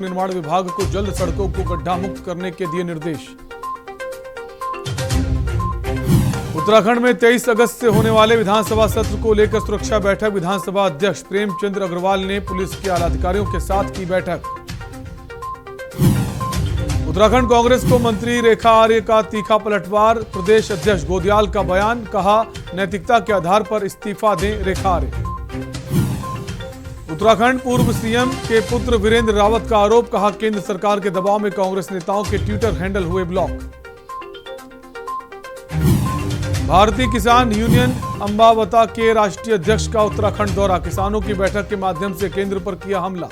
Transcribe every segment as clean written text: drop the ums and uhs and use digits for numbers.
निर्माण विभाग को जल्द सड़कों को गड्ढा मुक्त करने के दिए निर्देश। उत्तराखंड में 23 अगस्त से होने वाले विधानसभा सत्र को लेकर सुरक्षा बैठक। विधानसभा अध्यक्ष प्रेमचंद अग्रवाल ने पुलिस के आलाधिकारियों के साथ की बैठक। उत्तराखंड कांग्रेस को मंत्री रेखा आर्य का तीखा पलटवार। प्रदेश अध्यक्ष गोदियाल का बयान, कहा नैतिकता के आधार पर इस्तीफा दें रेखा आर्य। उत्तराखंड पूर्व सीएम के पुत्र वीरेंद्र रावत का आरोप, कहा केंद्र सरकार के दबाव में कांग्रेस नेताओं के ट्विटर हैंडल हुए ब्लॉक। भारतीय किसान यूनियन अंबावता के राष्ट्रीय अध्यक्ष का उत्तराखंड दौरा। किसानों की बैठक के माध्यम से केंद्र पर किया हमला।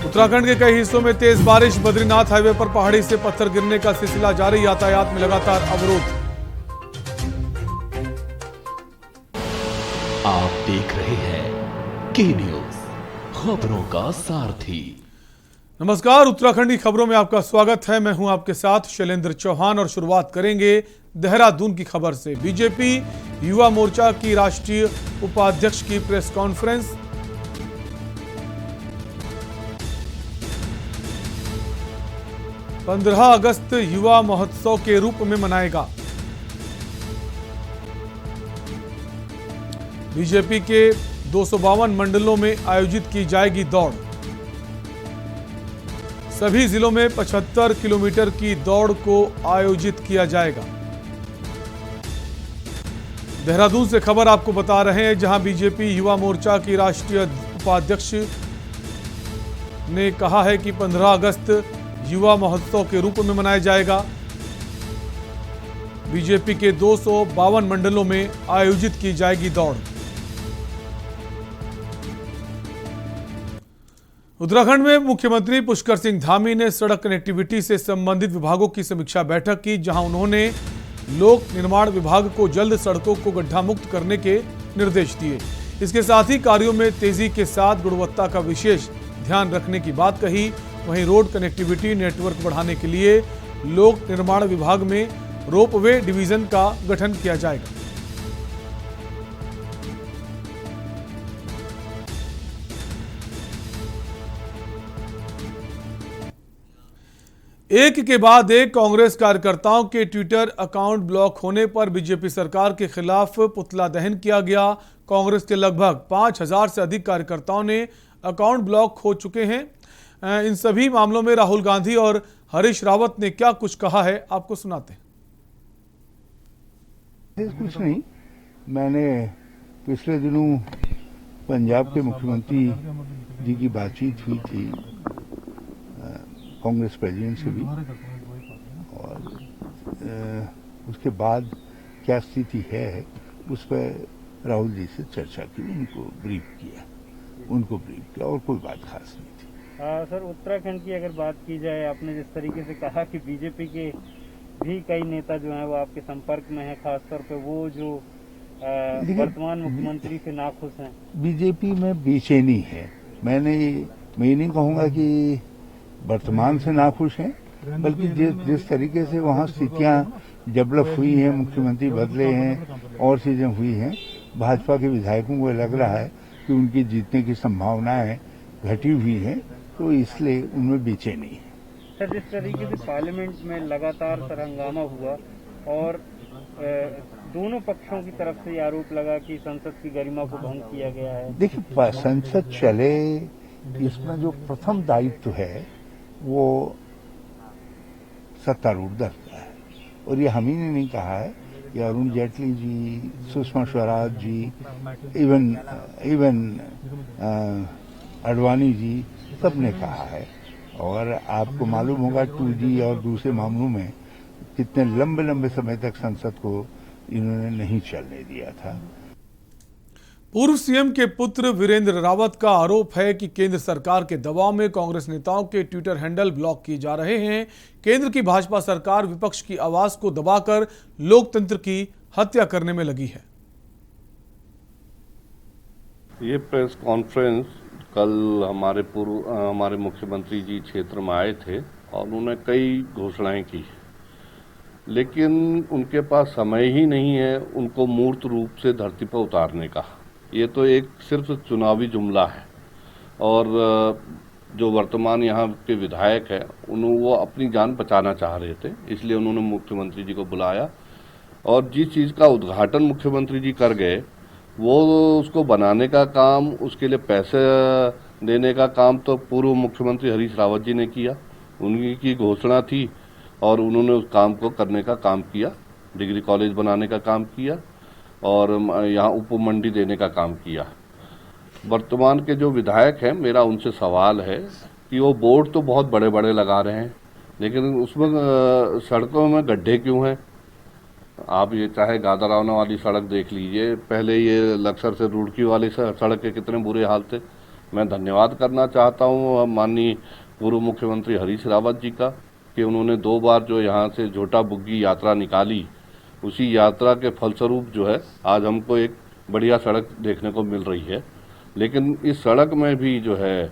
उत्तराखंड के कई हिस्सों में तेज बारिश। बद्रीनाथ हाईवे पर पहाड़ी से पत्थर गिरने का सिलसिला जारी। यातायात में लगातार अवरोध। आप देख रहे हैं के न्यूज, खबरों का सारथी। नमस्कार, उत्तराखंड की खबरों में आपका स्वागत है। मैं हूं आपके साथ शैलेंद्र चौहान और शुरुआत करेंगे देहरादून की खबर से। बीजेपी युवा मोर्चा की राष्ट्रीय उपाध्यक्ष की प्रेस कॉन्फ्रेंस। पंद्रह अगस्त युवा महोत्सव के रूप में मनाएगा। बीजेपी के 252 मंडलों में आयोजित की जाएगी दौड़। सभी जिलों में 75 किलोमीटर की दौड़ को आयोजित किया जाएगा। देहरादून से खबर आपको बता रहे हैं, जहां बीजेपी युवा मोर्चा की राष्ट्रीय उपाध्यक्ष ने कहा है कि 15 अगस्त युवा महोत्सव के रूप में मनाया जाएगा। बीजेपी के 252 मंडलों में आयोजित की जाएगी दौड़। उत्तराखंड में मुख्यमंत्री पुष्कर सिंह धामी ने सड़क कनेक्टिविटी से संबंधित विभागों की समीक्षा बैठक की, जहां उन्होंने लोक निर्माण विभाग को जल्द सड़कों को गड्ढा मुक्त करने के निर्देश दिए। इसके साथ ही कार्यों में तेजी के साथ गुणवत्ता का विशेष ध्यान रखने की बात कही। वहीं रोड कनेक्टिविटी नेटवर्क बढ़ाने के लिए लोक निर्माण विभाग में रोपवे डिवीजन का गठन किया जाएगा। एक के बाद एक कांग्रेस कार्यकर्ताओं के ट्विटर अकाउंट ब्लॉक होने पर बीजेपी सरकार के खिलाफ पुतला दहन किया गया। कांग्रेस के लगभग 5000 से अधिक कार्यकर्ताओं ने अकाउंट ब्लॉक हो चुके हैं। इन सभी मामलों में राहुल गांधी और हरीश रावत ने क्या कुछ कहा है, आपको सुनाते हैं। कुछ नहीं, मैंने पिछले दिनों पंजाब के मुख्यमंत्री जी की बातचीत हुई थी कांग्रेस प्रेसिडेंट से भी, और उसके बाद क्या स्थिति है उस पर राहुल जी से चर्चा की, उनको ब्रीफ किया और कोई बात खास नहीं थी। सर, उत्तराखंड की अगर बात की जाए, आपने जिस तरीके से कहा कि बीजेपी के भी कई नेता जो हैं वो आपके संपर्क में हैं, खासतौर पे वो जो वर्तमान मुख्यमंत्री से नाखुश हैं। बीजेपी में बेचैनी है। मैं ये नहीं कहूँगा कि वर्तमान से नाखुश हैं, बल्कि जिस तरीके से वहाँ स्थितियाँ डेवलप हुई हैं, मुख्यमंत्री बदले हैं और चीजें हुई हैं, भाजपा के विधायकों को लग रहा है कि उनकी जीतने की संभावनाएं घटी हुई हैं, तो इसलिए उनमें बेचैनी है। सर, जिस तरीके से पार्लियामेंट में लगातार सर हंगामा हुआ और दोनों पक्षों की तरफ से आरोप लगा कि संसद की गरिमा को भंग किया गया है। देखिए, संसद चले, इसमें जो प्रथम दायित्व है वो सत्तारूढ़ दल का है, और ये हम ही ने नहीं कहा है, कि अरुण जेटली जी, सुषमा स्वराज जी, इवन अडवाणी जी, सब ने कहा है। और आपको मालूम होगा 2G और दूसरे मामलों में कितने लंबे समय तक संसद को इन्होंने नहीं चलने दिया था। पूर्व सीएम के पुत्र वीरेंद्र रावत का आरोप है कि केंद्र सरकार के दबाव में कांग्रेस नेताओं के ट्विटर हैंडल ब्लॉक किए जा रहे हैं। केंद्र की भाजपा सरकार विपक्ष की आवाज को दबाकर लोकतंत्र की हत्या करने में लगी है। ये प्रेस कॉन्फ्रेंस कल हमारे मुख्यमंत्री जी क्षेत्र में आए थे और उन्होंने कई घोषणाएं की, लेकिन उनके पास समय ही नहीं है उनको मूर्त रूप से धरती पर उतारने का। ये तो एक सिर्फ चुनावी जुमला है। और जो वर्तमान यहाँ के विधायक हैं वो अपनी जान बचाना चाह रहे थे, इसलिए उन्होंने मुख्यमंत्री जी को बुलाया और जिस चीज़ का उद्घाटन मुख्यमंत्री जी कर गए वो उसको बनाने का काम, उसके लिए पैसे देने का काम तो पूर्व मुख्यमंत्री हरीश रावत जी ने किया। उनकी की घोषणा थी और उन्होंने उस काम को करने का काम किया, डिग्री कॉलेज बनाने का काम किया और यहाँ उप मंडी देने का काम किया। वर्तमान के जो विधायक हैं, मेरा उनसे सवाल है कि वो बोर्ड तो बहुत बड़े बड़े लगा रहे हैं, लेकिन उसमें सड़कों में गड्ढे क्यों हैं? आप ये चाहे गादरावना वाली सड़क देख लीजिए, पहले ये लक्सर से रुड़की वाली सड़क के कितने बुरे हाल थे। मैं धन्यवाद करना चाहता हूँ माननीय पूर्व मुख्यमंत्री हरीश रावत जी का कि उन्होंने 2 बार जो यहाँ से झोटा बुग्गी यात्रा निकाली, उसी यात्रा के फलस्वरूप जो है आज हमको एक बढ़िया सड़क देखने को मिल रही है। लेकिन इस सड़क में भी जो है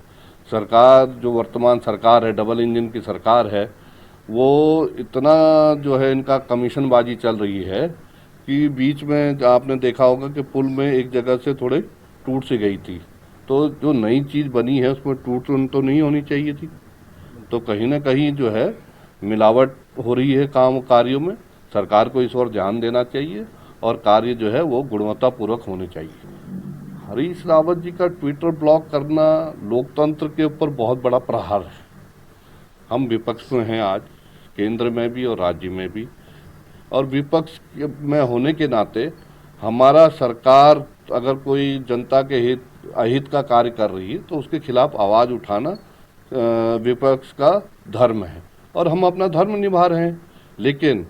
सरकार, जो वर्तमान सरकार है, डबल इंजन की सरकार है, वो इतना जो है इनका कमीशनबाजी चल रही है कि बीच में आपने देखा होगा कि पुल में एक जगह से थोड़े टूट सी गई थी, तो जो नई चीज़ बनी है उसमें टूट तो नहीं होनी चाहिए थी। तो कहीं ना कहीं जो है मिलावट हो रही है काम कार्यों में। सरकार को इस ओर ध्यान देना चाहिए और कार्य जो है वो गुणवत्तापूर्वक होने चाहिए। हरीश रावत जी का ट्विटर ब्लॉक करना लोकतंत्र के ऊपर बहुत बड़ा प्रहार है। हम विपक्ष में हैं आज, केंद्र में भी और राज्य में भी, और विपक्ष में होने के नाते हमारा सरकार अगर कोई जनता के अहित का कार्य कर रही है तो उसके खिलाफ आवाज़ उठाना विपक्ष का धर्म है और हम अपना धर्म निभा रहे हैं। लेकिन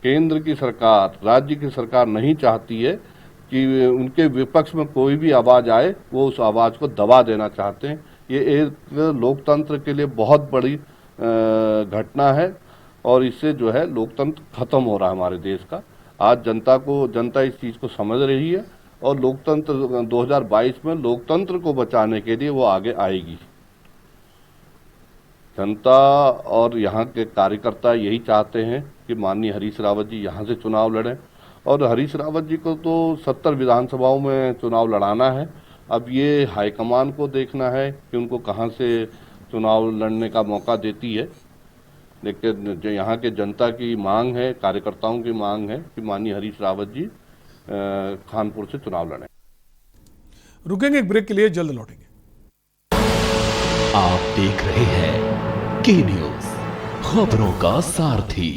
केंद्र की सरकार, राज्य की सरकार नहीं चाहती है कि उनके विपक्ष में कोई भी आवाज़ आए, वो उस आवाज़ को दबा देना चाहते हैं। ये एक लोकतंत्र के लिए बहुत बड़ी घटना है और इससे जो है लोकतंत्र खत्म हो रहा है हमारे देश का। आज जनता इस चीज़ को समझ रही है और लोकतंत्र 2022 में लोकतंत्र को बचाने के लिए वो आगे आएगी। जनता और यहाँ के कार्यकर्ता यही चाहते हैं कि माननीय हरीश रावत जी यहाँ से चुनाव लड़ें और हरीश रावत जी को तो 70 विधानसभाओं में चुनाव लड़ाना है। अब ये हाईकमान को देखना है कि उनको कहाँ से चुनाव लड़ने का मौका देती है। लेकिन जो यहाँ के जनता की मांग है, कार्यकर्ताओं की मांग है कि माननीय हरीश रावत जी खानपुर से चुनाव लड़ें। रुकेंगे एक ब्रेक के लिए, जल्द लौटेंगे। आप देख रहे हैं के न्यूज, खबरों का सारथी।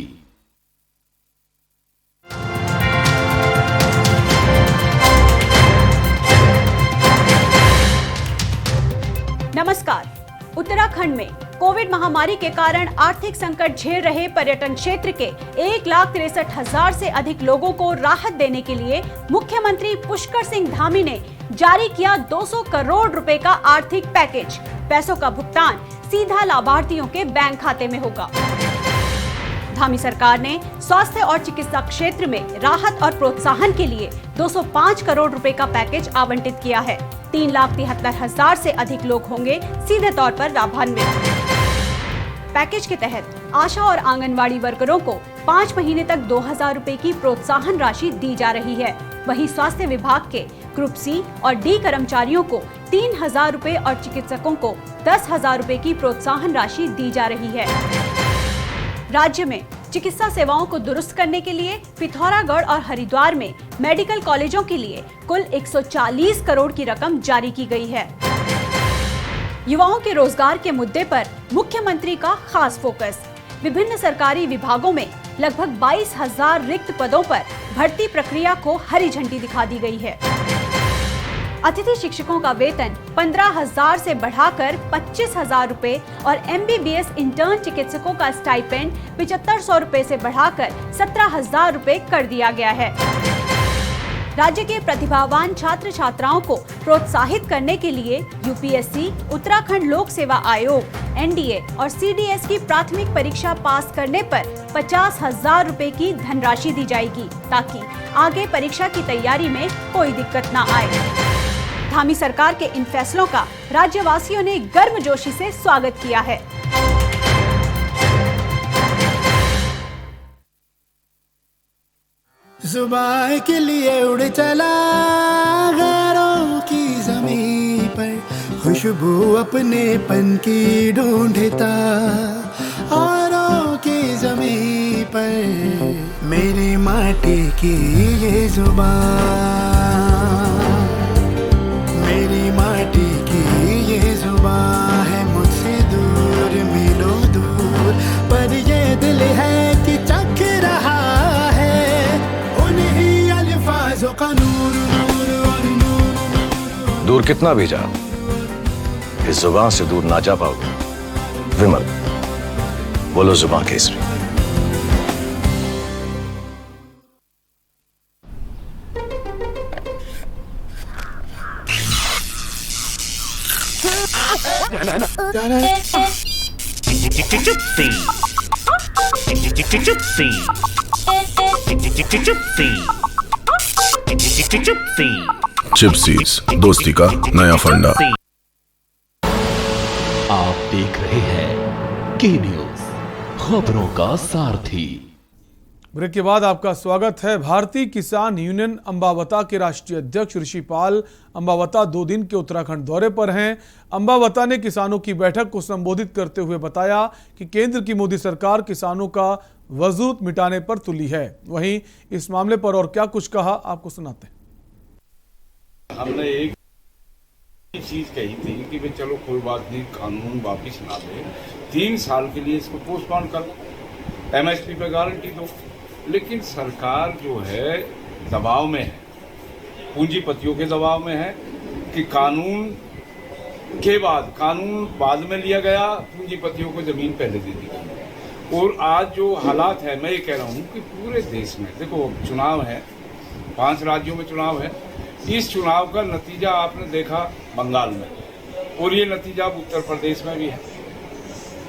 नमस्कार। उत्तराखंड में कोविड महामारी के कारण आर्थिक संकट झेल रहे पर्यटन क्षेत्र के 1,63,000 से अधिक लोगों को राहत देने के लिए मुख्यमंत्री पुष्कर सिंह धामी ने जारी किया 200 करोड़ रुपए का आर्थिक पैकेज। पैसों का भुगतान सीधा लाभार्थियों के बैंक खाते में होगा। धामी सरकार ने स्वास्थ्य और चिकित्सा क्षेत्र में राहत और प्रोत्साहन के लिए 205 करोड़ रुपए का पैकेज आवंटित किया है। 3,73,000 से अधिक लोग होंगे सीधे तौर पर लाभान्वित। पैकेज के तहत आशा और आंगनवाड़ी वर्करों को 5 महीने तक 2,000 रुपए की प्रोत्साहन राशि दी जा रही है। वहीं स्वास्थ्य विभाग के ग्रुप सी और डी कर्मचारियों को 3,000 रुपए और चिकित्सकों को 10,000 रुपए की प्रोत्साहन राशि दी जा रही है। राज्य में चिकित्सा सेवाओं को दुरुस्त करने के लिए पिथौरागढ़ और हरिद्वार में मेडिकल कॉलेजों के लिए कुल 140 करोड़ की रकम जारी की गई है। युवाओं के रोजगार के मुद्दे पर मुख्यमंत्री का खास फोकस। विभिन्न सरकारी विभागों में लगभग 22,000 रिक्त पदों पर भर्ती प्रक्रिया को हरी झंडी दिखा दी गई है। अतिथि शिक्षकों का वेतन 15,000 से बढ़ाकर 25,000 रुपए और MBBS इंटर्न चिकित्सकों का स्टाइपेंड 7,500 रुपए से बढ़ाकर 17,000 रुपए कर दिया गया है। राज्य के प्रतिभावान छात्र छात्राओं को प्रोत्साहित करने के लिए UPSC, उत्तराखंड लोक सेवा आयोग, NDA और CDS की प्राथमिक परीक्षा पास करने पर 50,000 रुपए की धनराशि दी जाएगी ताकि आगे परीक्षा की तैयारी में कोई दिक्कत न आए। धामी सरकार के इन फैसलों का राज्यवासियों ने गर्मजोशी से स्वागत किया है। सुबह के लिए उड़ चला गैरों की ज़मीं पर, खुशबू अपनेपन की ढूंढता औरों की ज़मीं पर मेरी माटी की ये जुबान, मेरी माटी की ये जुबान है मुझसे दूर मीलों दूर, पर ये दिल है कि चख रहा है उन्हीं अल्फाजों का नूर नूर और नूर। दूर कितना भी जा, इस जुबान से दूर ना जा पाओगे। विमल, बोलो जुबान केसरी। चिप्सीज, दोस्ती का नया फंडा। आप देख रहे हैं के न्यूज, खबरों का सारथी। ब्रेक के बाद आपका स्वागत है। भारतीय किसान यूनियन अंबावता के राष्ट्रीय अध्यक्ष ऋषिपाल अंबावता 2 दिन के उत्तराखंड दौरे पर हैं। अंबावता ने किसानों की बैठक को संबोधित करते हुए बताया कि केंद्र की मोदी सरकार किसानों का वजूद मिटाने पर तुली है। वहीं इस मामले पर और क्या कुछ कहा, आपको सुनाते हैं। हमने एक चीज कही थी कि भाई चलो कोई बात नहीं, कानून वापिस ला दे, 3 साल के लिए इसको पोस्टपोन कर, एमएसपी पे गारंटी दो। लेकिन सरकार जो है दबाव में है, पूंजीपतियों के दबाव में है कि कानून बाद में लिया गया, पूंजीपतियों को जमीन पहले दे दी गई। और आज जो हालात है, मैं ये कह रहा हूँ कि पूरे देश में देखो चुनाव है, 5 राज्यों में चुनाव है। इस चुनाव का नतीजा आपने देखा बंगाल में, और ये नतीजा उत्तर प्रदेश में भी है,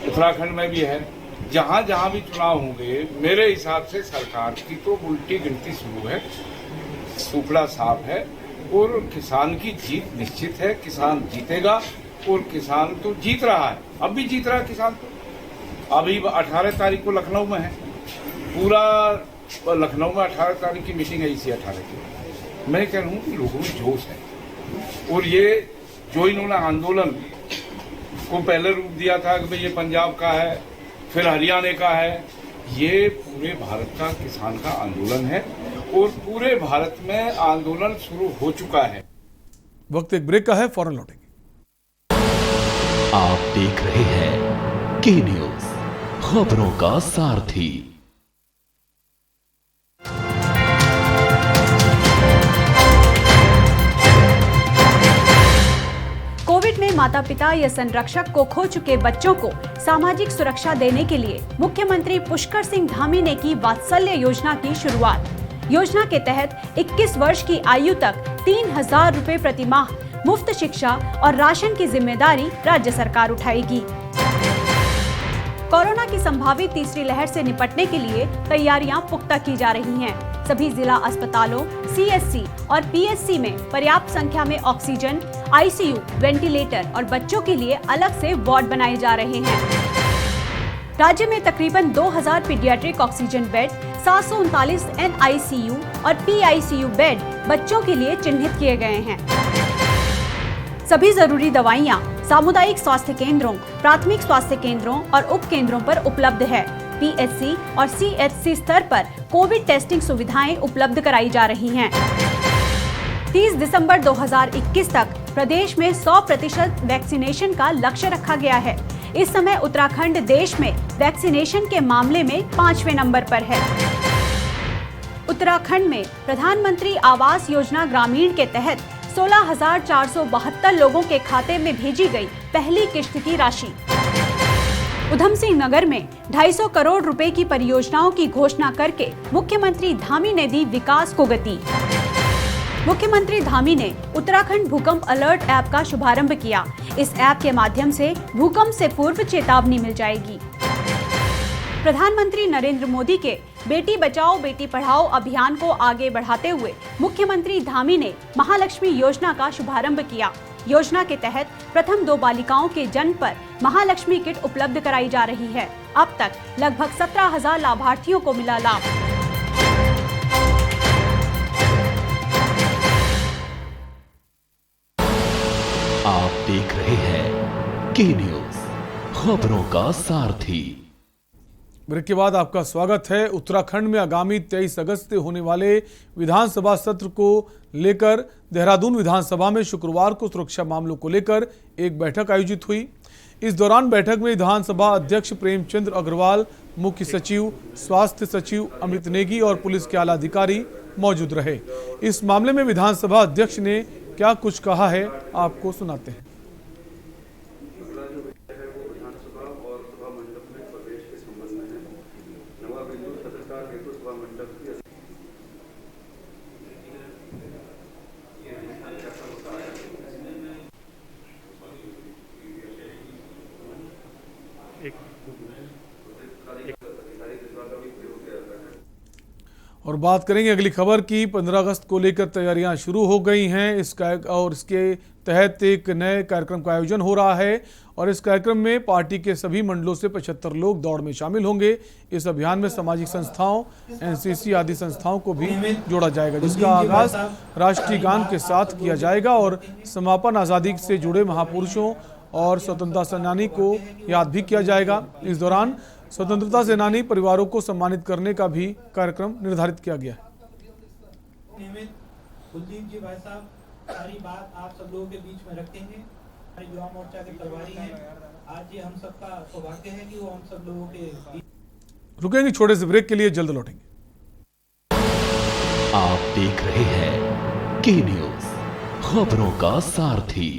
उत्तराखंड में भी है। जहाँ जहाँ भी चुनाव होंगे, मेरे हिसाब से सरकार की तो उल्टी गिनती शुरू है, सुपड़ा साफ है, और किसान की जीत निश्चित है। किसान जीतेगा, और किसान तो जीत रहा है, अब भी जीत रहा है किसान। तो अभी 18 तारीख को लखनऊ में है, पूरा लखनऊ में 18 तारीख की मीटिंग है, इसी 18 की। मैं कह रहा हूँ कि लोगों में जोश है, और ये जो इन्होंने आंदोलन को पहले रूप दिया था कि भाई ये पंजाब का है, फिर हरियाणा का है, ये पूरे भारत का किसान का आंदोलन है, और पूरे भारत में आंदोलन शुरू हो चुका है। वक्त एक ब्रेक का है, फौरन लौटेंगे। आप देख रहे हैं के न्यूज, खबरों का सारथी। कोविड में माता पिता या संरक्षक को खो चुके बच्चों को सामाजिक सुरक्षा देने के लिए मुख्यमंत्री पुष्कर सिंह धामी ने की वात्सल्य योजना की शुरुआत। योजना के तहत 21 वर्ष की आयु तक 3,000 रुपए प्रति माह मुफ्त शिक्षा और राशन की जिम्मेदारी राज्य सरकार उठाएगी। कोरोना की संभावित तीसरी लहर से निपटने के लिए तैयारियां पुख्ता की जा रही हैं। सभी जिला अस्पतालों, सीएचसी और पीएचसी में पर्याप्त संख्या में ऑक्सीजन, आईसीयू, वेंटिलेटर और बच्चों के लिए अलग से वार्ड बनाए जा रहे हैं। राज्य में तकरीबन 2000 पीडियाट्रिक ऑक्सीजन बेड, 739 एनआईसीयू और पीआईसीयू बेड बच्चों के लिए चिन्हित किए गए हैं। सभी जरूरी दवाइयां सामुदायिक स्वास्थ्य केंद्रों, प्राथमिक स्वास्थ्य केंद्रों और उप केंद्रों पर उपलब्ध है। पीएचसी और सीएचसी स्तर पर कोविड टेस्टिंग सुविधाएं उपलब्ध कराई जा रही हैं। 30 दिसंबर 2021 तक प्रदेश में 100% वैक्सीनेशन का लक्ष्य रखा गया है। इस समय उत्तराखंड देश में वैक्सीनेशन के मामले में 5वें नंबर पर है। उत्तराखंड में प्रधानमंत्री आवास योजना ग्रामीण के तहत 16,472 लोगों के खाते में भेजी गई पहली किश्त की राशि। उधम सिंह नगर में 250 करोड़ रुपए की परियोजनाओं की घोषणा करके मुख्यमंत्री धामी ने दी विकास को गति। मुख्यमंत्री धामी ने उत्तराखंड भूकंप अलर्ट ऐप का शुभारंभ किया। इस ऐप के माध्यम से भूकंप से पूर्व चेतावनी मिल जाएगी। प्रधानमंत्री नरेंद्र मोदी के बेटी बचाओ बेटी पढ़ाओ अभियान को आगे बढ़ाते हुए मुख्यमंत्री धामी ने महालक्ष्मी योजना का शुभारंभ किया। योजना के तहत प्रथम 2 बालिकाओं के जन्म पर महालक्ष्मी किट उपलब्ध कराई जा रही है। अब तक लगभग 17,000 लाभार्थियों को मिला लाभ। आप देख रहे हैं के न्यूज, खबरों का सारथी। ब्रेक के बाद आपका स्वागत है। उत्तराखंड में आगामी 23 अगस्त से होने वाले विधानसभा सत्र को लेकर देहरादून विधानसभा में शुक्रवार को सुरक्षा मामलों को लेकर एक बैठक आयोजित हुई। इस दौरान बैठक में विधानसभा अध्यक्ष प्रेमचंद अग्रवाल, मुख्य सचिव, स्वास्थ्य सचिव अमित नेगी और पुलिस के आला अधिकारी मौजूद रहे। इस मामले में विधानसभा अध्यक्ष ने क्या कुछ कहा है, आपको सुनाते हैं। और बात करेंगे अगली खबर की। 15 अगस्त को लेकर तैयारियां शुरू हो गई हैं। इसके तहत एक नए कार्यक्रम का आयोजन हो रहा है और इस कार्यक्रम में पार्टी के सभी मंडलों से 75 लोग दौड़ में शामिल होंगे। इस अभियान में सामाजिक संस्थाओं, एनसीसी आदि संस्थाओं को भी जोड़ा जाएगा, जिसका आगाज राष्ट्रीय गान के साथ किया जाएगा और समापन आज़ादी से जुड़े महापुरुषों और स्वतंत्रता सेनानी को याद भी किया जाएगा। इस दौरान स्वतंत्रता सेनानी परिवारों को सम्मानित करने का भी कार्यक्रम निर्धारित किया गया है। कुलदीप जी भाई साहब सारी बात आप सब लोगों के बीच में रखेंगे। हमारे युवा मोर्चा के प्रभारी हैं। आज ये हम सबका सौभाग्य है कि वो हम सब लोगों के रुकेंगे छोटे से ब्रेक के लिए, जल्द लौटेंगे। आप देख रहे हैं के न्यूज, खबरों का सारथी।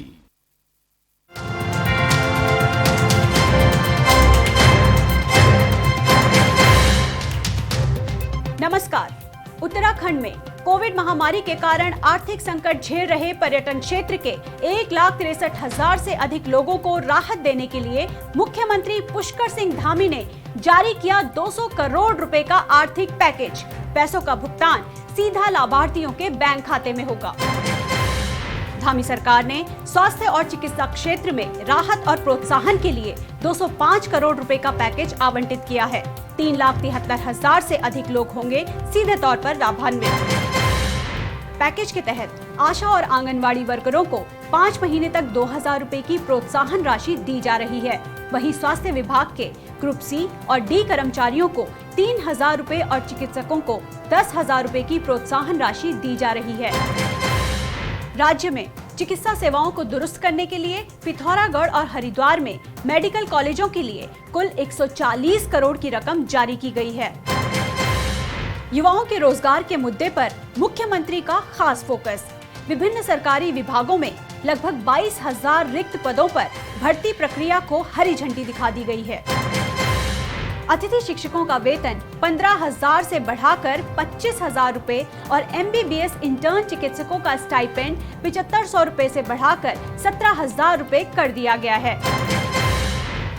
नमस्कार। उत्तराखंड में कोविड महामारी के कारण आर्थिक संकट झेल रहे पर्यटन क्षेत्र के 1,63,000 से अधिक लोगों को राहत देने के लिए मुख्यमंत्री पुष्कर सिंह धामी ने जारी किया 200 करोड़ रुपए का आर्थिक पैकेज। पैसों का भुगतान सीधा लाभार्थियों के बैंक खाते में होगा। धामी सरकार ने स्वास्थ्य और चिकित्सा क्षेत्र में राहत और प्रोत्साहन के लिए 205 करोड़ रुपए का पैकेज आवंटित किया है। 3,73,000 से अधिक लोग होंगे सीधे तौर पर लाभान्वित। पैकेज के तहत आशा और आंगनवाड़ी वर्करों को 5 महीने तक 2,000 रुपए की प्रोत्साहन राशि दी जा रही है। वहीं स्वास्थ्य विभाग के ग्रुप सी और डी कर्मचारियों को 3,000 रुपए और चिकित्सकों को 10,000 रुपए की प्रोत्साहन राशि दी जा रही है। राज्य में चिकित्सा सेवाओं को दुरुस्त करने के लिए पिथौरागढ़ और हरिद्वार में मेडिकल कॉलेजों के लिए कुल 140 करोड़ की रकम जारी की गई है। युवाओं के रोजगार के मुद्दे पर मुख्यमंत्री का खास फोकस। विभिन्न सरकारी विभागों में लगभग 22,000 रिक्त पदों पर भर्ती प्रक्रिया को हरी झंडी दिखा दी गई है। अतिथि शिक्षकों का वेतन 15,000 से बढ़ाकर 25,000 रुपए और MBBS इंटर्न चिकित्सकों का स्टाइपेंड 7,500 रुपए से बढ़ाकर 17,000 रुपए कर दिया गया है।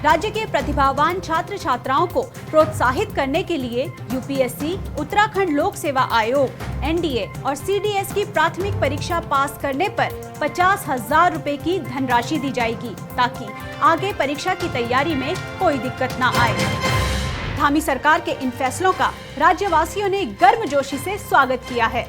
राज्य के प्रतिभावान छात्र छात्राओं को प्रोत्साहित करने के लिए UPSC, उत्तराखंड लोक सेवा आयोग, NDA और CDS की प्राथमिक परीक्षा पास करने पर 50,000 रुपए की धनराशि दी जाएगी, ताकि आगे परीक्षा की तैयारी में कोई दिक्कत न आए। धामी सरकार के इन फैसलों का राज्यवासियों ने गर्मजोशी से स्वागत किया है।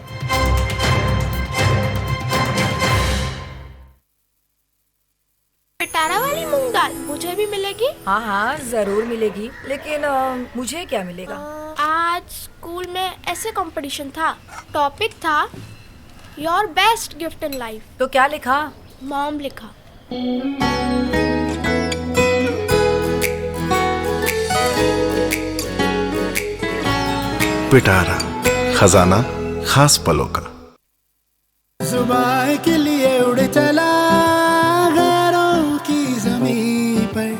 पिटारा वाली मूंग दाल मुझे भी मिलेगी? हाँ हाँ जरूर मिलेगी, लेकिन मुझे क्या मिलेगा? आज स्कूल में ऐसे कंपटीशन था, टॉपिक था your best gift in life. तो क्या लिखा? मॉम लिखा। पिटारा, खजाना खास पलों का। जुबान के लिए उड़ चला गैरों की ज़मीं पर,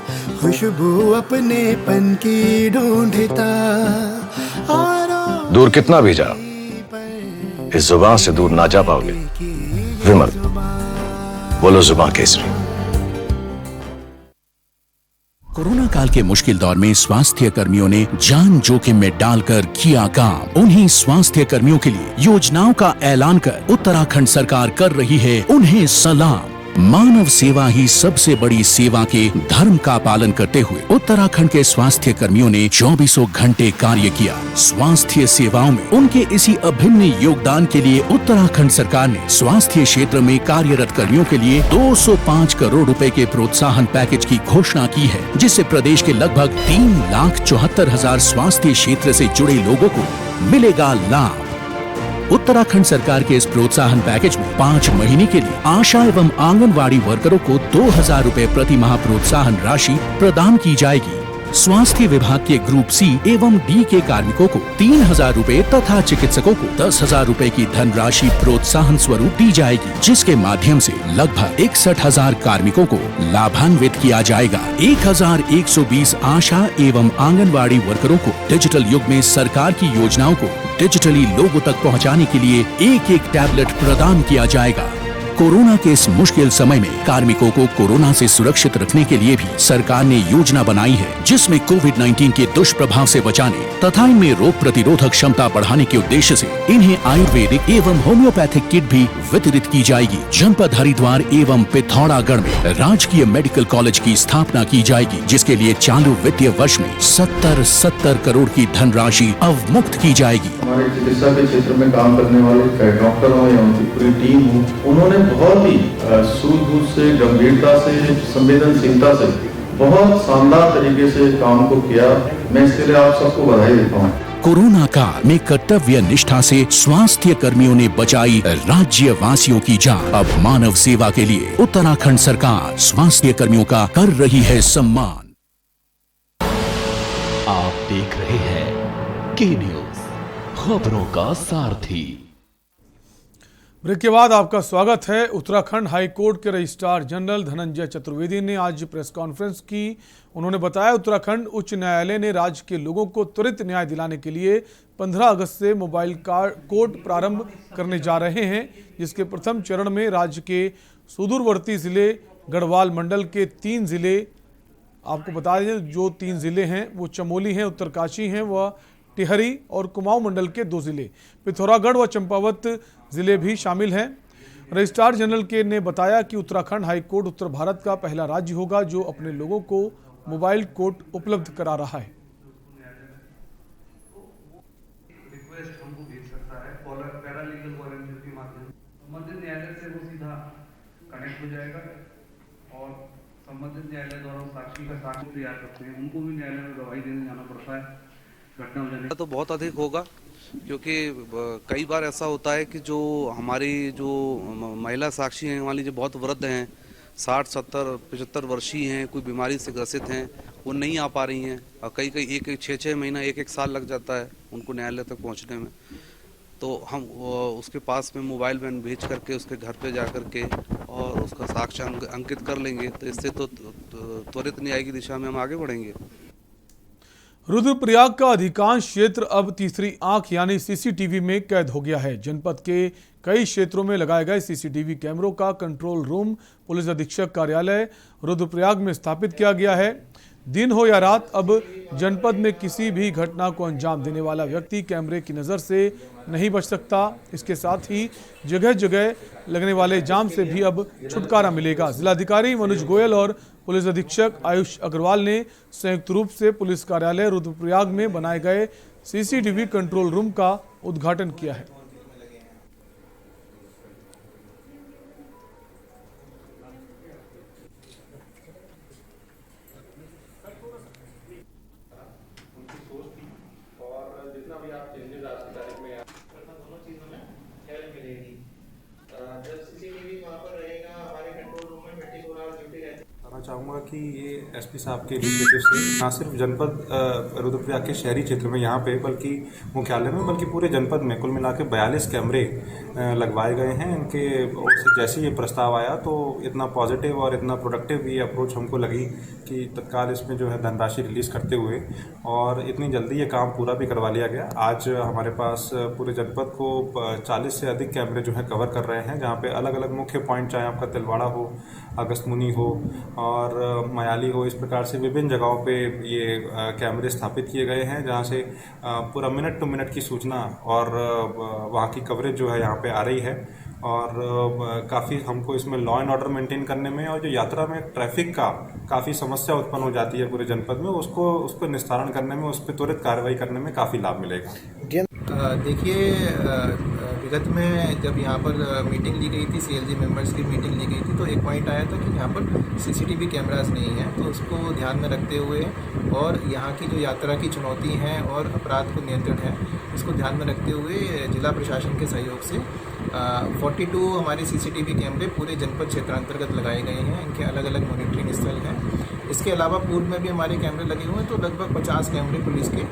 खुशबू अपने पन की ढूंढता। दूर कितना भी जाओ, इस जुबान से दूर ना जा पाओगे। विमल, बोलो जुबान केसरी। कोरोना काल के मुश्किल दौर में स्वास्थ्य कर्मियों ने जान जोखिम में डालकर किया काम। उन्हीं स्वास्थ्य कर्मियों के लिए योजनाओं का ऐलान कर उत्तराखंड सरकार कर रही है उन्हें सलाम। मानव सेवा ही सबसे बड़ी सेवा के धर्म का पालन करते हुए उत्तराखंड के स्वास्थ्य कर्मियों ने 24 घंटे कार्य किया। स्वास्थ्य सेवाओं में उनके इसी अभिन्न योगदान के लिए उत्तराखंड सरकार ने स्वास्थ्य क्षेत्र में कार्यरत कर्मियों के लिए 205 करोड़ रुपए के प्रोत्साहन पैकेज की घोषणा की है, जिससे प्रदेश के लगभग 3,74,000 स्वास्थ्य क्षेत्र से जुड़े लोगों को मिलेगा लाभ। उत्तराखंड सरकार के इस प्रोत्साहन पैकेज में 5 महीने के लिए आशा एवं आंगनवाड़ी वर्करों को 2,000 रुपए प्रति माह प्रोत्साहन राशि प्रदान की जाएगी। स्वास्थ्य विभाग के ग्रुप सी एवं डी के कार्मिकों को 3,000 रुपए तथा चिकित्सकों को 10,000 रुपए की धनराशि प्रोत्साहन स्वरूप दी जाएगी, जिसके माध्यम से लगभग 61,000 कार्मिकों को लाभान्वित किया जाएगा। 1,120 आशा एवं आंगनवाड़ी वर्करों को डिजिटल युग में सरकार की योजनाओं को डिजिटली लोगों तक पहुंचाने के लिए एक टैबलेट प्रदान किया जाएगा। कोरोना के इस मुश्किल समय में कार्मिकों को कोरोना से सुरक्षित रखने के लिए भी सरकार ने योजना बनाई है, जिसमें कोविड-19 के दुष्प्रभाव से बचाने तथा इनमें रोग प्रतिरोधक क्षमता बढ़ाने के उद्देश्य से इन्हें आयुर्वेदिक एवं होम्योपैथिक किट भी वितरित की जाएगी। जनपद हरिद्वार एवं पिथौरागढ़ में राजकीय मेडिकल कॉलेज की स्थापना की जाएगी, जिसके लिए चालू वित्तीय वर्ष में 70 करोड़ की धनराशि अवमुक्त की जाएगी। हमारे चिकित्सा के क्षेत्र में काम करने वाले डॉक्टर हो या उनकी पूरी टीम हो, उन्होंने बहुत ही सूझबूझ से, गंभीरता से, संवेदनशीलता से बहुत शानदार तरीके से काम को किया। मैं इसके लिए आप सबको बधाई देता हूँ। कोरोना काल में कर्तव्य निष्ठा से स्वास्थ्य कर्मियों ने बचाई राज्यवासियों की जान। अब मानव सेवा के लिए उत्तराखंड सरकार स्वास्थ्य कर्मियों का कर रही है सम्मान। आप देख रहे हैं के न्यूज, खबरों का सारथी। ब्रेक के बाद आपका स्वागत है। उत्तराखंड हाईकोर्ट के रजिस्ट्रार जनरल धनंजय चतुर्वेदी ने आज प्रेस कॉन्फ्रेंस की। उन्होंने बताया उत्तराखंड उच्च न्यायालय ने राज्य के लोगों को त्वरित न्याय दिलाने के लिए 15 अगस्त से मोबाइल कोर्ट प्रारंभ करने जा रहे हैं, जिसके प्रथम चरण में राज्य के सुदूरवर्ती जिले गढ़वाल मंडल के 3 जिले, आपको बता दें जो 3 जिले हैं वो चमोली हैं, उत्तरकाशी हैं, व टिहरी और कुमाऊं मंडल के 2 जिले पिथौरागढ़ व चंपावत जिले भी शामिल हैं। रजिस्ट्रार जनरल के ने बताया कि उत्तराखंड हाईकोर्ट उत्तर भारत का पहला राज्य होगा जो अपने लोगों को मोबाइल कोर्ट उपलब्ध करा रहा है। रिक्वेस्ट हमको भेज सकता है पैरालीगल वॉलंटियर के माध्यम से, संबंधित न्यायालय से वो सीधा कनेक्ट हो जाएगा और संबंधित न्यायालय द्वारा साक्षी का साक्ष्य तैयार करते हैं, उनको भी न्यायालय में गवाही देने जाना पड़ता है। घटना हो जाने तो बहुत अधिक होगा, क्योंकि कई बार ऐसा होता है कि जो हमारी जो महिला साक्षी हैं, मान लीजिए बहुत वृद्ध हैं, 60, 70, 75 वर्षीय हैं, कोई बीमारी से ग्रसित हैं, वो नहीं आ पा रही हैं और कई 6 महीना 1 साल लग जाता है उनको न्यायालय तक पहुंचने में। तो हम उसके पास में मोबाइल वैन भेज करके उसके घर पे जा करके और उसका साक्ष्य अंकित कर लेंगे, तो इससे तो त्वरित न्याय की दिशा में हम आगे बढ़ेंगे। रुद्रप्रयाग का अधिकांश क्षेत्र अब तीसरी आंख यानी सीसीटीवी में कैद हो गया है। जनपद के कई क्षेत्रों में लगाए गए सीसीटीवी कैमरों का कंट्रोल रूम पुलिस अधीक्षक कार्यालय रुद्रप्रयाग में स्थापित किया गया है। दिन हो या रात, अब जनपद में किसी भी घटना को अंजाम देने वाला व्यक्ति कैमरे की नज़र से नहीं बच सकता। इसके साथ ही जगह जगह लगने वाले जाम से भी अब छुटकारा मिलेगा। जिलाधिकारी मनोज गोयल और पुलिस अधीक्षक आयुष अग्रवाल ने संयुक्त रूप से पुलिस कार्यालय रुद्रप्रयाग में बनाए गए सीसीटीवी कंट्रोल रूम का उद्घाटन किया है। चाहूँगा कि ये एसपी साहब के इनिशिएटिव से न सिर्फ जनपद रुद्रप्रयाग के शहरी क्षेत्र में यहाँ पे बल्कि मुख्यालय में बल्कि पूरे जनपद में कुल मिला के 42 कैमरे लगवाए गए हैं। इनके ओर से जैसे ये प्रस्ताव आया तो इतना पॉजिटिव और इतना प्रोडक्टिव ये अप्रोच हमको लगी कि तत्काल इसमें जो है धनराशि रिलीज़ करते हुए और इतनी जल्दी ये काम पूरा भी करवा लिया गया। आज हमारे पास पूरे जनपद को 40 से अधिक कैमरे जो है कवर कर रहे हैं, जहाँ पे अलग अलग मुख्य पॉइंट, चाहे आपका तिलवाड़ा हो, अगस्तमुनि हो और मयाली हो, इस प्रकार से विभिन्न जगहों पे ये कैमरे स्थापित किए गए हैं, जहाँ से पूरा मिनट टू मिनट की सूचना और वहाँ की कवरेज जो है यहाँ पे आ रही है। और काफ़ी हमको इसमें लॉ एंड ऑर्डर मेंटेन करने में और जो यात्रा में ट्रैफिक का काफ़ी समस्या उत्पन्न हो जाती है पूरे जनपद में, उस पर निस्तारण करने में, उस पर त्वरित कार्रवाई करने में काफ़ी लाभ मिलेगा। देखिए, विगत में जब यहाँ पर मीटिंग ली गई थी, CLG मेंबर्स की मीटिंग ली गई थी, तो एक पॉइंट आया था कि यहाँ पर CCTV कैमरास नहीं है, तो उसको ध्यान में रखते हुए और यहाँ की जो यात्रा की चुनौती हैं और अपराध को नियंत्रण है, इसको ध्यान में रखते हुए जिला प्रशासन के सहयोग से 42 हमारे CCTV कैमरे पूरे जनपद क्षेत्रांतर्गत लगाए गए हैं। इनके अलग अलग मॉनिटरिंग स्थल हैं। इसके अलावा पूर्व में भी हमारे कैमरे लगे हुए हैं, तो लगभग 50 कैमरे पुलिस के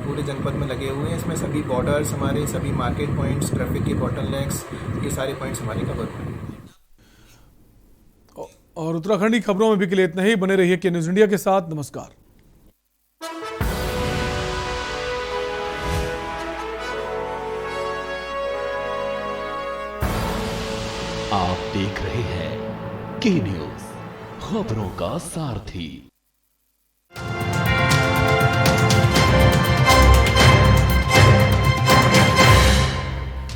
पूरे जनपद में लगे हुए हैं। इसमें सभी बॉर्डर्स, हमारे सभी मार्केट पॉइंट्स, ट्रैफिक के बॉटलनेक्स, ये सारे पॉइंट्स हमारे कवर हुए हैं। और उत्तराखंडी खबरों में भी के लिए इतना ही। बने रहिए के न्यूज इंडिया के साथ। नमस्कार। आप देख रहे हैं के न्यूज, खबरों का सारथी।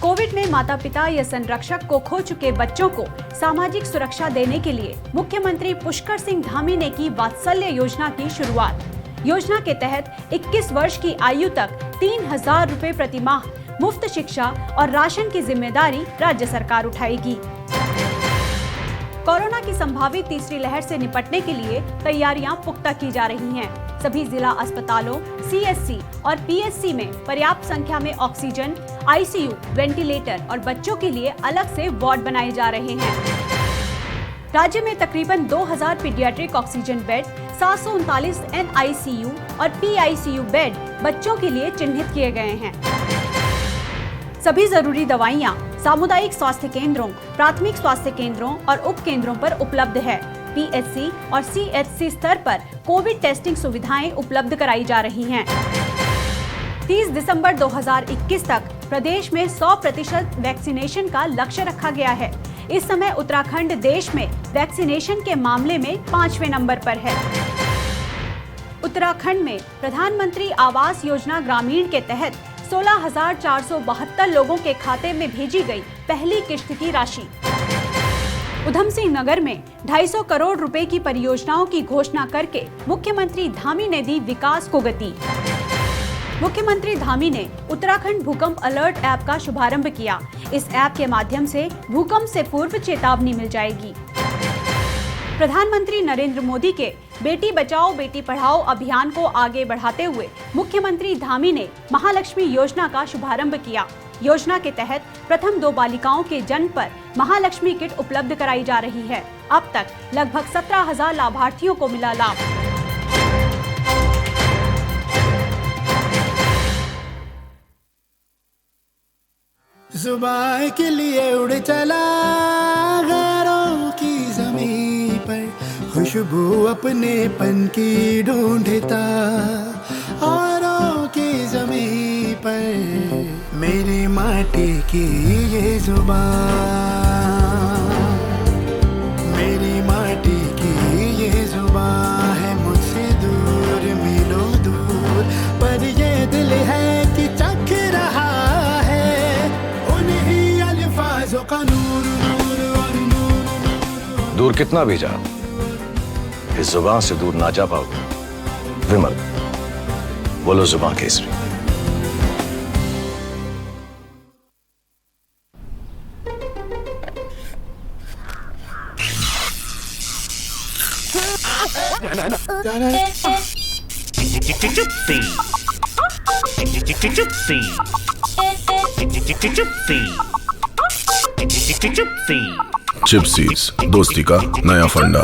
कोविड में माता पिता या संरक्षक को खो चुके बच्चों को सामाजिक सुरक्षा देने के लिए मुख्यमंत्री पुष्कर सिंह धामी ने की वात्सल्य योजना की शुरुआत। योजना के तहत 21 वर्ष की आयु तक 3,000 रुपए प्रति माह मुफ्त शिक्षा और राशन की जिम्मेदारी राज्य सरकार उठाएगी। कोरोना की संभावित तीसरी लहर से निपटने के लिए तैयारियां पुख्ता की जा रही हैं। सभी जिला अस्पतालों, CSC और PSC में पर्याप्त संख्या में ऑक्सीजन, ICU, वेंटिलेटर और बच्चों के लिए अलग से वार्ड बनाए जा रहे हैं। राज्य में तकरीबन 2,000 पीडियाट्रिक ऑक्सीजन बेड, 739 NICU और PICU बेड बच्चों के लिए चिन्हित किए गए हैं। सभी जरूरी दवाइयां सामुदायिक स्वास्थ्य केंद्रों, प्राथमिक स्वास्थ्य केंद्रों और उप केंद्रों पर उपलब्ध है। PSC और CHC स्तर पर कोविड टेस्टिंग सुविधाएं उपलब्ध कराई जा रही हैं। 30 दिसंबर 2021 तक प्रदेश में 100% वैक्सीनेशन का लक्ष्य रखा गया है। इस समय उत्तराखंड देश में वैक्सीनेशन के मामले में 5वें नंबर पर है। उत्तराखंड में प्रधानमंत्री आवास योजना ग्रामीण के तहत 16,472 लोगों के खाते में भेजी गई पहली किश्त की राशि। उधम सिंह नगर में 250 करोड़ रुपए की परियोजनाओं की घोषणा करके मुख्यमंत्री धामी ने दी विकास को गति। मुख्यमंत्री धामी ने उत्तराखंड भूकंप अलर्ट ऐप का शुभारंभ किया। इस ऐप के माध्यम से भूकंप से पूर्व चेतावनी मिल जाएगी। प्रधानमंत्री नरेंद्र मोदी के बेटी बचाओ बेटी पढ़ाओ अभियान को आगे बढ़ाते हुए मुख्यमंत्री धामी ने महालक्ष्मी योजना का शुभारंभ किया। योजना के तहत प्रथम 2 बालिकाओं के जन्म पर महालक्ष्मी किट उपलब्ध कराई जा रही है। अब तक लगभग 17,000 लाभार्थियों को मिला लाभ। जुबान के लिए उड़ चला गैरों की ज़मीं पर, खुशबू अपने पन की ढूंढता औरों की ज़मीं पर। मेरी माटी की ये जुबान, मेरी माटी की ये जुबान है मुझसे दूर मीलों दूर, पर ये दिल है कि चख रहा है उन्हीं अल्फाजों का नूर नूर और नूर। दूर कितना भी जा, इस जुबान से दूर ना जा पाओगे। विमल, बोलो जुबान केसरी। चिप्सीज, दोस्ती का नया फंडा।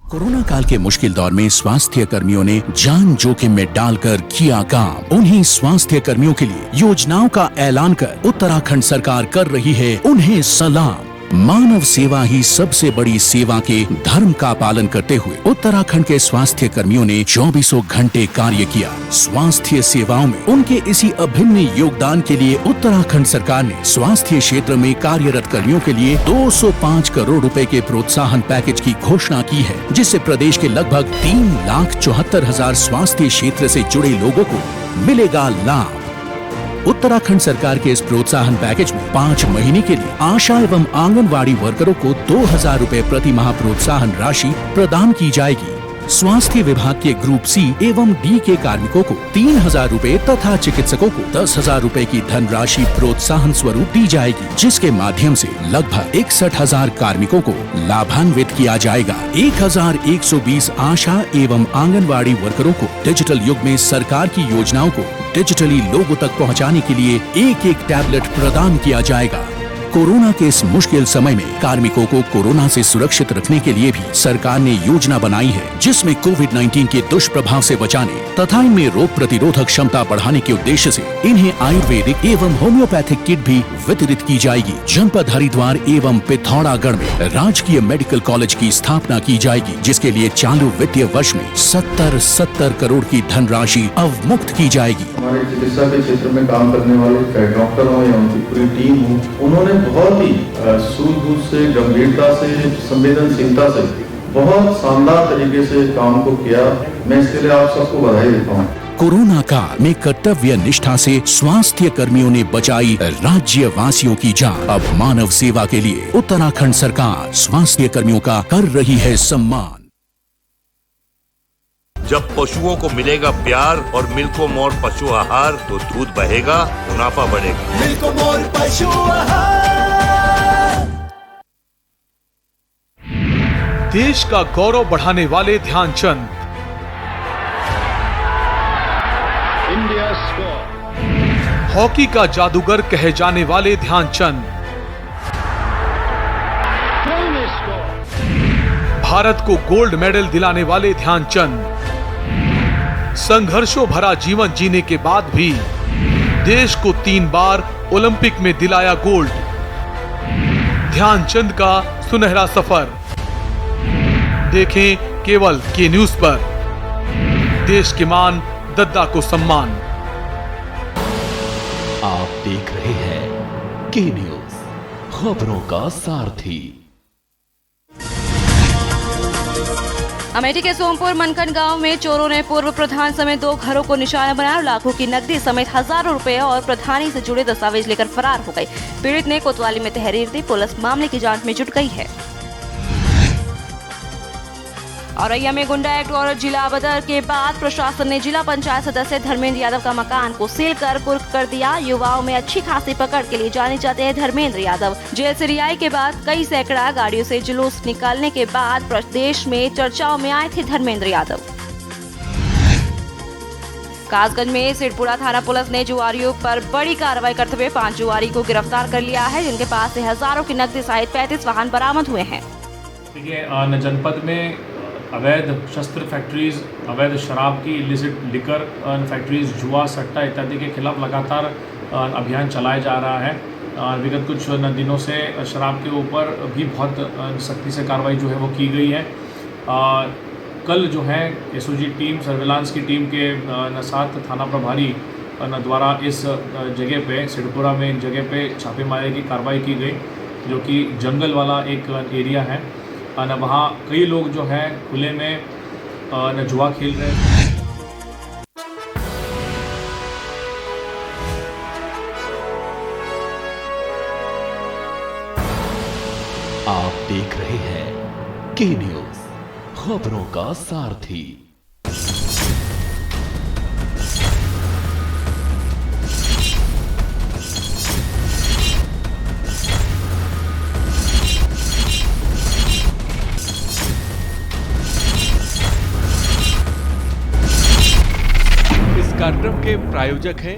कोरोना काल के मुश्किल दौर में स्वास्थ्य कर्मियों ने जान जोखिम में डालकर किया काम। उन्हीं स्वास्थ्य कर्मियों के लिए योजनाओं का ऐलान कर उत्तराखंड सरकार कर रही है उन्हें सलाम। मानव सेवा ही सबसे बड़ी सेवा के धर्म का पालन करते हुए उत्तराखंड के स्वास्थ्य कर्मियों ने 24 घंटे कार्य किया। स्वास्थ्य सेवाओं में उनके इसी अभिन्न योगदान के लिए उत्तराखंड सरकार ने स्वास्थ्य क्षेत्र में कार्यरत कर्मियों के लिए 205 करोड़ रुपए के प्रोत्साहन पैकेज की घोषणा की है, जिससे प्रदेश के लगभग 3,74,000 स्वास्थ्य क्षेत्र से जुड़े लोगों को मिलेगा लाभ। उत्तराखंड सरकार के इस प्रोत्साहन पैकेज में 5 महीने के लिए आशा एवं आंगनवाड़ी वर्करों को 2000 रूपए प्रति माह प्रोत्साहन राशि प्रदान की जाएगी। स्वास्थ्य विभाग के ग्रुप सी एवं डी के कार्मिकों को 3000 रूपए तथा चिकित्सकों को 10,000 रूपए की धनराशि प्रोत्साहन स्वरूप दी जाएगी, जिसके माध्यम से लगभग 61,000 कार्मिकों को लाभान्वित किया जाएगा। 1120 आशा एवं आंगनवाड़ी वर्करों को डिजिटल युग में सरकार की योजनाओं को डिजिटली लोगों तक पहुंचाने के लिए एक टैबलेट प्रदान किया जाएगा। कोरोना के इस मुश्किल समय में कार्मिकों को कोरोना से सुरक्षित रखने के लिए भी सरकार ने योजना बनाई है, जिसमें कोविड-19 के दुष्प्रभाव से बचाने तथा इनमें रोग प्रतिरोधक क्षमता बढ़ाने के उद्देश्य से इन्हें आयुर्वेदिक एवं होम्योपैथिक किट भी वितरित की जाएगी। जनपद हरिद्वार एवं पिथौरागढ़ में राजकीय मेडिकल कॉलेज की स्थापना की जाएगी, जिसके लिए चालू वित्तीय वर्ष में 70 करोड़ की धनराशि अवमुक्त की जाएगी। हमारे चिकित्सा के क्षेत्र में काम करने वाले चाहे डॉक्टर हो या उनकी पूरी टीम हो, उन्होंने बहुत ही सूझबूझ से, गंभीरता से, संवेदनशीलता से बहुत शानदार तरीके से काम को किया। मैं इसके लिए आप सबको बधाई देता हूँ। कोरोना काल में कर्तव्य निष्ठा से स्वास्थ्य कर्मियों ने बचाई राज्य वासियों की जान। अब मानव सेवा के लिए उत्तराखंड सरकार स्वास्थ्य कर्मियों का कर रही है सम्मान। जब पशुओं को मिलेगा प्यार और मिल्को मोर पशु आहार, तो दूध बहेगा, मुनाफा बढ़ेगा। मिल्को मोर पशु आहार। देश का गौरव बढ़ाने वाले ध्यानचंद, इंडिया स्कोर, हॉकी का जादूगर कहे जाने वाले ध्यानचंद, भारत को गोल्ड मेडल दिलाने वाले ध्यानचंद, संघर्षों भरा जीवन जीने के बाद भी देश को 3 बार ओलंपिक में दिलाया गोल्ड। ध्यानचंद का सुनहरा सफर देखें केवल के न्यूज पर। देश के मान, दद्दा को सम्मान। आप देख रहे हैं के न्यूज, खबरों का सारथी। अमेठी के सोमपुर मनखन गांव में चोरों ने पूर्व प्रधान समेत 2 घरों को निशाना बनाया। लाखों की नकदी समेत हजारों रुपए और प्रधानी से जुड़े दस्तावेज लेकर फरार हो गए। पीड़ित ने कोतवाली में तहरीर दी। पुलिस मामले की जांच में जुट गई है। औरैया में गुंडा एक्ट और जिला बदर के बाद प्रशासन ने जिला पंचायत सदस्य धर्मेंद्र यादव का मकान को सील कर कुर्क कर दिया। युवाओं में अच्छी खासी पकड़ के लिए जाने जाते हैं धर्मेंद्र यादव। जेल से रिहाई के बाद कई सैकड़ा गाड़ियों से जुलूस निकालने के बाद प्रदेश में चर्चाओं में आए थे धर्मेंद्र यादव। कासगंज में सिरपुरा थाना पुलिस ने जुआरियों पर बड़ी कार्रवाई करते हुए 5 जुआरी को गिरफ्तार कर लिया है, जिनके पास से हजारों की नकदी सहित 35 वाहन बरामद हुए हैं। जनपद में अवैध शस्त्र फैक्ट्रीज, अवैध शराब की इलिसिट लिकर फैक्ट्रीज, जुआ, सट्टा इत्यादि के खिलाफ लगातार अभियान चलाया जा रहा है। विगत कुछ दिनों से शराब के ऊपर भी बहुत सख्ती से कार्रवाई जो है वो की गई है। कल जो है एसओजी टीम, सर्विलांस की टीम के साथ थाना प्रभारी द्वारा इस जगह पे, सिरपुरा में एक जगह पे छापेमारी की कार्रवाई की गई, जो कि जंगल वाला एक एरिया है। वहाँ कई लोग जो है खुले में जुआ खेल रहे हैं। आप देख रहे हैं के न्यूज, खबरों का सारथी। कार्यक्रम के प्रायोजक हैं